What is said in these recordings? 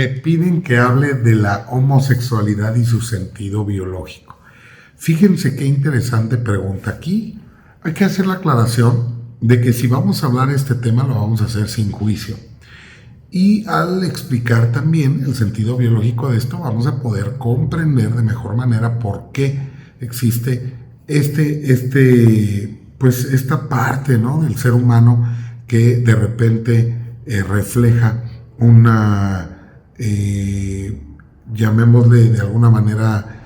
me piden que hable de la homosexualidad y su sentido biológico. Fíjense qué interesante pregunta. Aquí hay que hacer la aclaración de que si vamos a hablar de este tema lo vamos a hacer sin juicio. Y al explicar también el sentido biológico de esto, vamos a poder comprender de mejor manera por qué existe esta parte, ¿no?, del ser humano que de repente refleja una, llamémosle de alguna manera,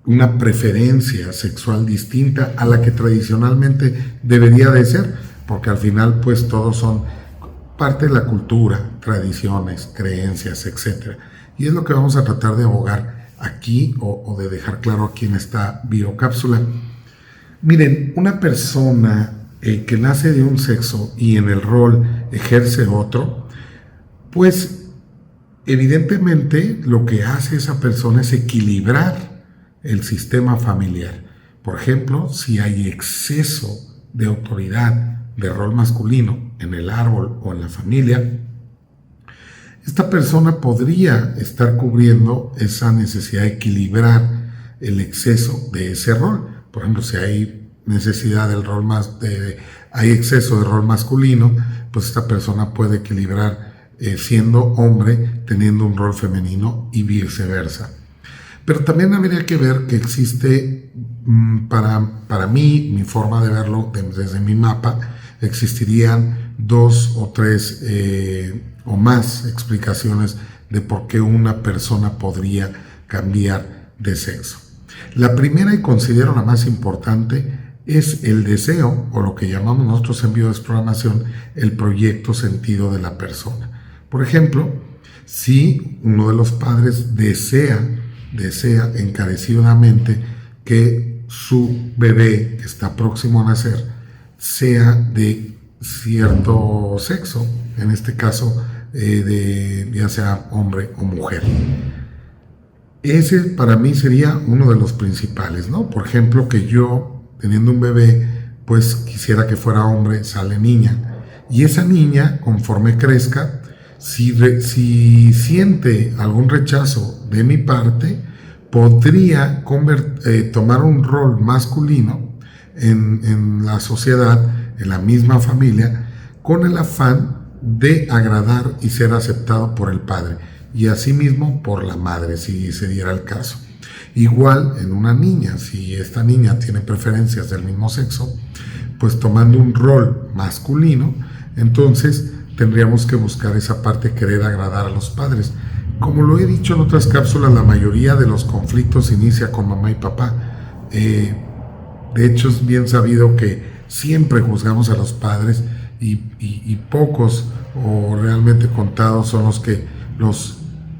una preferencia sexual distinta a la que tradicionalmente debería de ser, porque al final pues todos son parte de la cultura, tradiciones, creencias, etc. Y es lo que vamos a tratar de abogar aquí o de dejar claro aquí en esta biocápsula. Miren, una persona que nace de un sexo y en el rol ejerce otro, pues evidentemente lo que hace esa persona es equilibrar el sistema familiar. Por ejemplo, si hay exceso de autoridad de rol masculino en el árbol o en la familia, esta persona podría estar cubriendo esa necesidad de equilibrar el exceso de ese rol. Por ejemplo, si hay necesidad del rol hay exceso de rol masculino, pues esta persona puede equilibrar siendo hombre, teniendo un rol femenino y viceversa. Pero también habría que ver que existe, para mí, mi forma de verlo desde mi mapa, existirían 2 o 3 o más explicaciones de por qué una persona podría cambiar de sexo. La primera, y considero la más importante, es el deseo, o lo que llamamos nosotros en biodesprogramación, el proyecto sentido de la persona. Por ejemplo, si uno de los padres desea encarecidamente que su bebé que está próximo a nacer sea de cierto sexo, en este caso ya sea hombre o mujer. Ese para mí sería uno de los principales, ¿no? Por ejemplo, que yo, teniendo un bebé, pues quisiera que fuera hombre, sale niña. Y esa niña, conforme crezca, si siente algún rechazo de mi parte, podría tomar un rol masculino en la sociedad, en la misma familia, con el afán de agradar y ser aceptado por el padre, y asimismo por la madre, si se diera el caso. Igual en una niña, si esta niña tiene preferencias del mismo sexo, pues tomando un rol masculino, entonces tendríamos que buscar esa parte, querer agradar a los padres. Como lo he dicho en otras cápsulas, la mayoría de los conflictos inicia con mamá y papá. De hecho, es bien sabido que siempre juzgamos a los padres y pocos o realmente contados son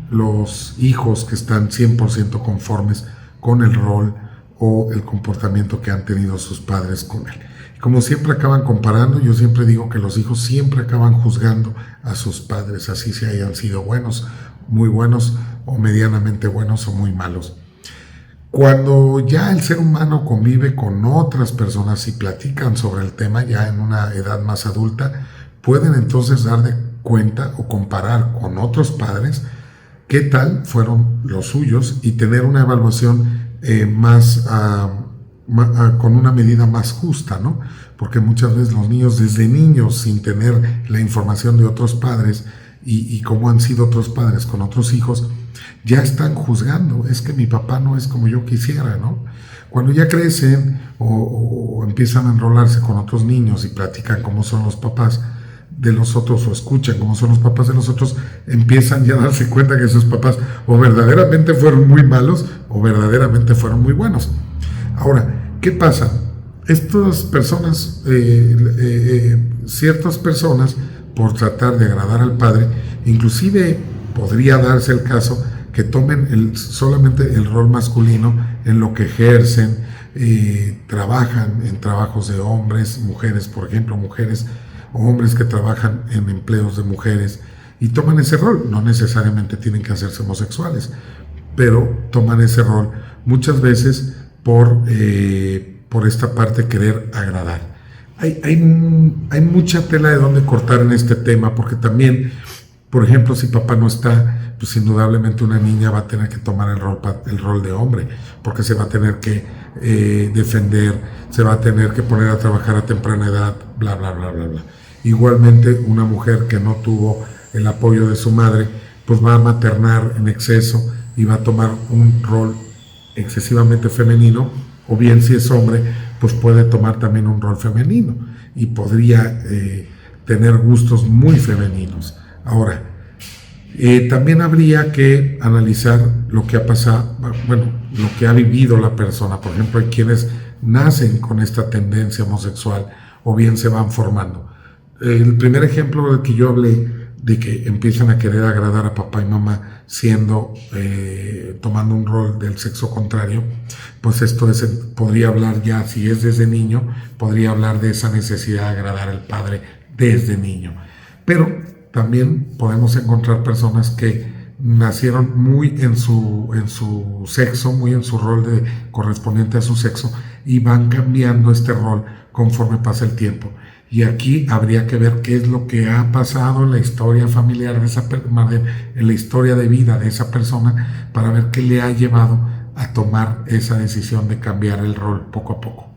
los hijos que están 100% conformes con el rol o el comportamiento que han tenido sus padres con él. Como siempre acaban comparando, yo siempre digo que los hijos siempre acaban juzgando a sus padres, así se hayan sido buenos, muy buenos o medianamente buenos o muy malos. Cuando ya el ser humano convive con otras personas y platican sobre el tema ya en una edad más adulta, pueden entonces dar de cuenta o comparar con otros padres qué tal fueron los suyos y tener una evaluación con una medida más justa, ¿no? Porque muchas veces los niños desde niños, sin tener la información de otros padres y cómo han sido otros padres con otros hijos, ya están juzgando, es que mi papá no es como yo quisiera, ¿no? Cuando ya crecen o empiezan a enrolarse con otros niños y platican cómo son los papás de los otros o escuchan cómo son los papás de los otros, empiezan ya a darse cuenta que sus papás o verdaderamente fueron muy malos o verdaderamente fueron muy buenos. Ahora, ¿qué pasa? Estas personas, ciertas personas, por tratar de agradar al padre, inclusive podría darse el caso que tomen solamente el rol masculino en lo que ejercen, trabajan en trabajos de hombres, mujeres, por ejemplo, mujeres o hombres que trabajan en empleos de mujeres y toman ese rol. No necesariamente tienen que hacerse homosexuales, pero toman ese rol muchas veces por esta parte querer agradar. Hay mucha tela de donde cortar en este tema, porque también Por ejemplo, si papá no está, pues indudablemente una niña va a tener que tomar el rol de hombre, porque se va a tener que defender, se va a tener que poner a trabajar a temprana edad, bla, bla, bla, bla, bla. Igualmente, una mujer que no tuvo el apoyo de su madre, pues va a maternar en exceso y va a tomar un rol excesivamente femenino, o bien si es hombre, pues puede tomar también un rol femenino y podría tener gustos muy femeninos. Ahora, también habría que analizar lo que ha pasado, bueno, lo que ha vivido la persona. Por ejemplo, hay quienes nacen con esta tendencia homosexual o bien se van formando. El primer ejemplo del que yo hablé, de que empiezan a querer agradar a papá y mamá tomando un rol del sexo contrario, pues esto podría hablar ya, si es desde niño, podría hablar de esa necesidad de agradar al padre desde niño. Pero también podemos encontrar personas que nacieron muy en su sexo, muy en su rol correspondiente a su sexo, y van cambiando este rol conforme pasa el tiempo. Y aquí habría que ver qué es lo que ha pasado en la historia familiar en la historia de vida de esa persona, para ver qué le ha llevado a tomar esa decisión de cambiar el rol poco a poco.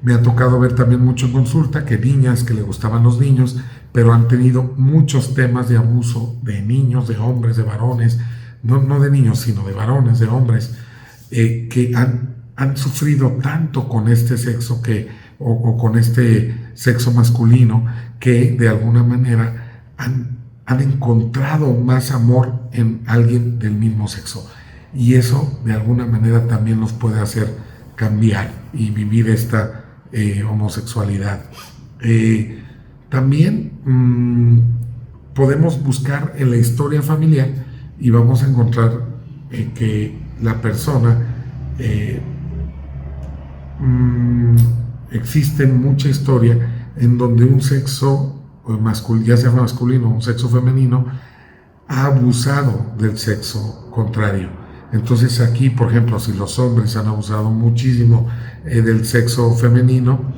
Me ha tocado ver también mucho en consulta que niñas que le gustaban los niños, pero han tenido muchos temas de abuso de niños, de hombres, de varones, no de niños, sino de varones, de hombres, que han sufrido tanto con este sexo o con este sexo masculino, que de alguna manera han encontrado más amor en alguien del mismo sexo. Y eso de alguna manera también los puede hacer cambiar y vivir esta homosexualidad. También podemos buscar en la historia familiar y vamos a encontrar que la persona existe mucha historia en donde un sexo masculino, ya sea masculino o un sexo femenino, ha abusado del sexo contrario. Entonces aquí, por ejemplo, si los hombres han abusado muchísimo del sexo femenino,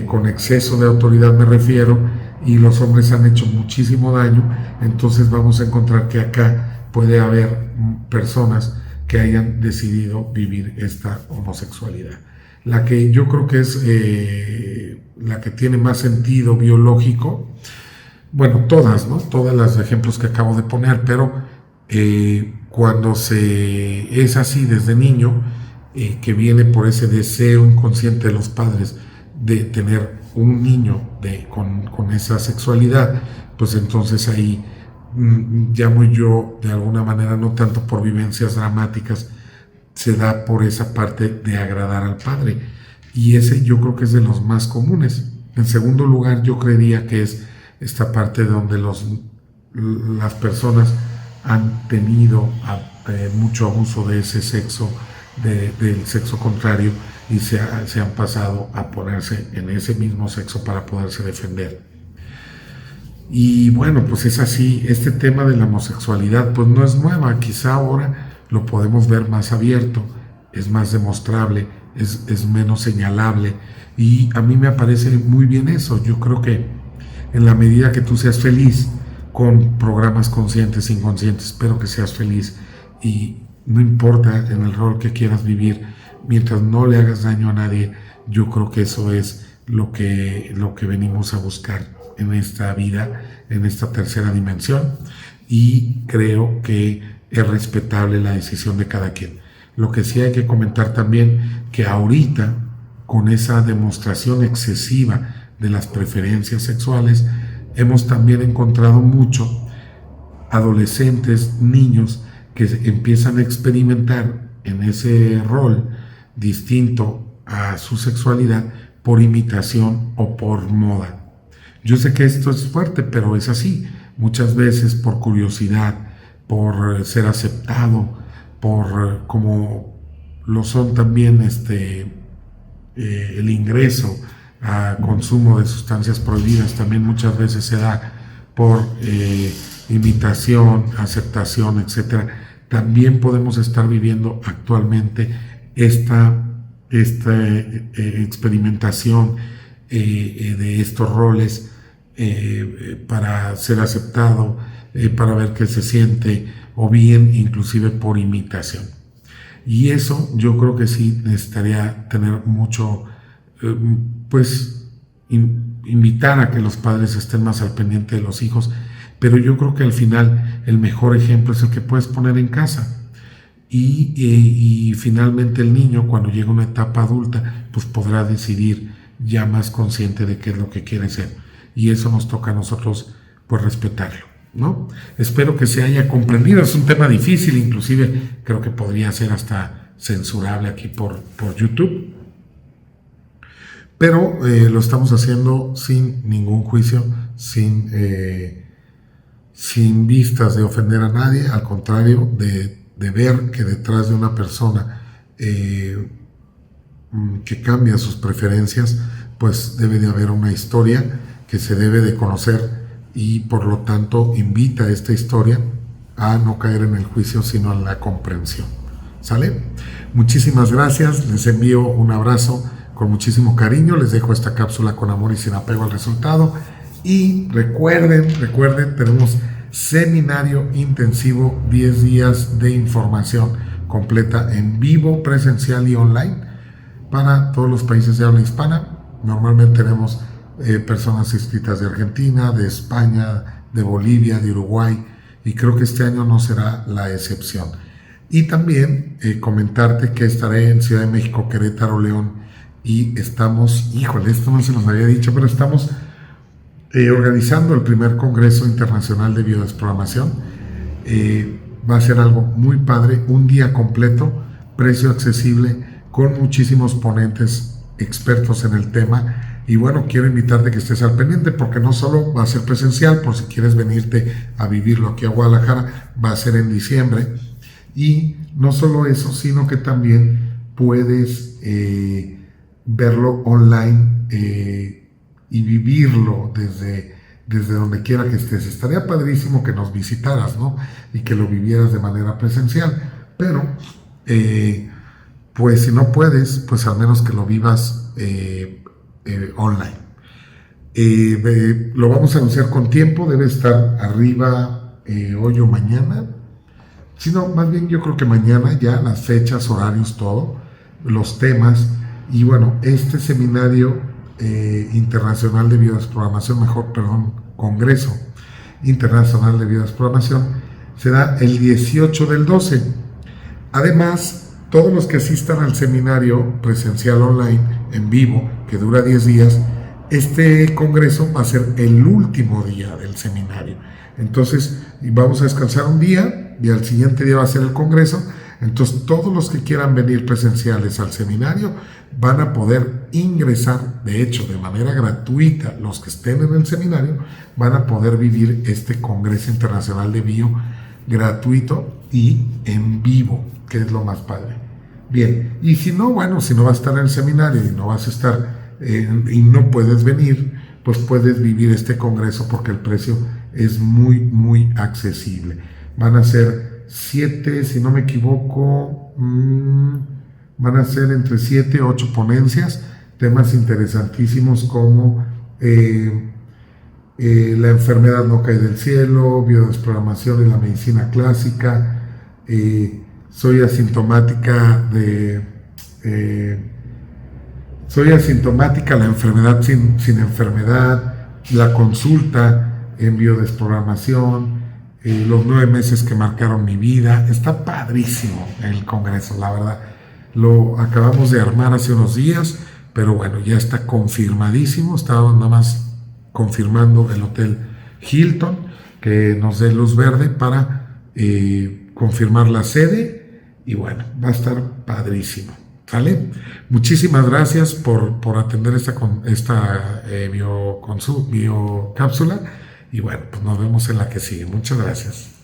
con exceso de autoridad me refiero, y los hombres han hecho muchísimo daño, entonces vamos a encontrar que acá puede haber personas que hayan decidido vivir esta homosexualidad. La que yo creo que es la que tiene más sentido biológico, bueno, todas, ¿no? Todos los ejemplos que acabo de poner, pero cuando es así desde niño, que viene por ese deseo inconsciente de los padres de tener un niño con esa sexualidad, pues entonces ahí llamo yo de alguna manera, no tanto por vivencias dramáticas, se da por esa parte de agradar al padre, y ese yo creo que es de los más comunes. En segundo lugar, yo creería que es esta parte donde las personas han tenido mucho abuso de ese sexo, del sexo contrario, y se han pasado a ponerse en ese mismo sexo para poderse defender. Y bueno, pues es así. Este tema de la homosexualidad pues no es nueva, quizá ahora lo podemos ver más abierto, es más demostrable, es menos señalable, y a mí me parece muy bien eso. Yo creo que en la medida que tú seas feliz con programas conscientes, inconscientes, pero que seas feliz, y no importa en el rol que quieras vivir, mientras no le hagas daño a nadie, yo creo que eso es lo que venimos a buscar en esta vida, en esta tercera dimensión, y creo que es respetable la decisión de cada quien. Lo que sí hay que comentar también, que ahorita, con esa demostración excesiva de las preferencias sexuales, hemos también encontrado mucho adolescentes, niños, que empiezan a experimentar en ese rol distinto a su sexualidad por imitación o por moda. Yo sé que esto es fuerte, pero es así. Muchas veces por curiosidad, por ser aceptado, por como lo son también el ingreso a consumo de sustancias prohibidas, también muchas veces se da por imitación, aceptación, etc. También podemos estar viviendo actualmente esta experimentación de estos roles para ser aceptado, para ver qué se siente, o bien inclusive por imitación. Y eso yo creo que sí necesitaría tener mucho, pues invitar a que los padres estén más al pendiente de los hijos, pero yo creo que al final el mejor ejemplo es el que puedes poner en casa. Y finalmente el niño, cuando llega a una etapa adulta, pues podrá decidir ya más consciente de qué es lo que quiere ser. Y eso nos toca a nosotros, pues, respetarlo, ¿no? Espero que se haya comprendido. Es un tema difícil, inclusive creo que podría ser hasta censurable aquí por YouTube. Pero lo estamos haciendo sin ningún juicio, sin vistas de ofender a nadie, al contrario, de ver que detrás de una persona que cambia sus preferencias, pues debe de haber una historia que se debe de conocer, y por lo tanto invita a esta historia a no caer en el juicio, sino en la comprensión. ¿Sale? Muchísimas gracias, les envío un abrazo con muchísimo cariño, les dejo esta cápsula con amor y sin apego al resultado, y recuerden, tenemos seminario intensivo, 10 días de información completa en vivo, presencial y online para todos los países de habla hispana. Normalmente tenemos personas inscritas de Argentina, de España, de Bolivia, de Uruguay, y creo que este año no será la excepción. Y también comentarte que estaré en Ciudad de México, Querétaro, León, y estamos, híjole, esto no se nos había dicho, pero estamos organizando el primer Congreso Internacional de Biodesprogramación. Va a ser algo muy padre, un día completo, precio accesible, con muchísimos ponentes expertos en el tema. Y bueno, quiero invitarte que estés al pendiente, porque no solo va a ser presencial, por si quieres venirte a vivirlo aquí a Guadalajara, va a ser en diciembre. Y no solo eso, sino que también puedes verlo online y vivirlo desde donde quiera que estés. Estaría padrísimo que nos visitaras, ¿no? Y que lo vivieras de manera presencial, pero pues si no puedes, pues al menos que lo vivas online. Lo vamos a anunciar con tiempo, debe estar arriba hoy o mañana. Si no, más bien yo creo que mañana ya, las fechas, horarios, todo, los temas. Y bueno, este seminario internacional de biodesprogramación, Congreso Internacional de Biodesprogramación, será el 18 del 12. Además, todos los que asistan al seminario presencial online, en vivo, que dura 10 días, este congreso va a ser el último día del seminario. Entonces, vamos a descansar un día y al siguiente día va a ser el congreso. Entonces, todos los que quieran venir presenciales al seminario van a poder ingresar, de hecho, de manera gratuita. Los que estén en el seminario van a poder vivir este Congreso Internacional de Bio gratuito y en vivo, que es lo más padre. Bien, y si no, bueno, si no vas a estar en el seminario y no vas a estar y no puedes venir, pues puedes vivir este congreso, porque el precio es muy, muy accesible. Van a ser 7, si no me equivoco, van a ser entre 7 y 8 ponencias, temas interesantísimos como la enfermedad no cae del cielo, biodesprogramación y la medicina clásica, soy asintomática, la enfermedad sin enfermedad, la consulta en biodesprogramación, los 9 meses que marcaron mi vida. Está padrísimo el congreso, la verdad. Lo acabamos de armar hace unos días, pero bueno, ya está confirmadísimo. Estaba nada más confirmando el Hotel Hilton que nos dé luz verde para confirmar la sede, y bueno, va a estar padrísimo. ¿Vale? Muchísimas gracias por atender esta biocápsula, y bueno, pues nos vemos en la que sigue. Muchas gracias.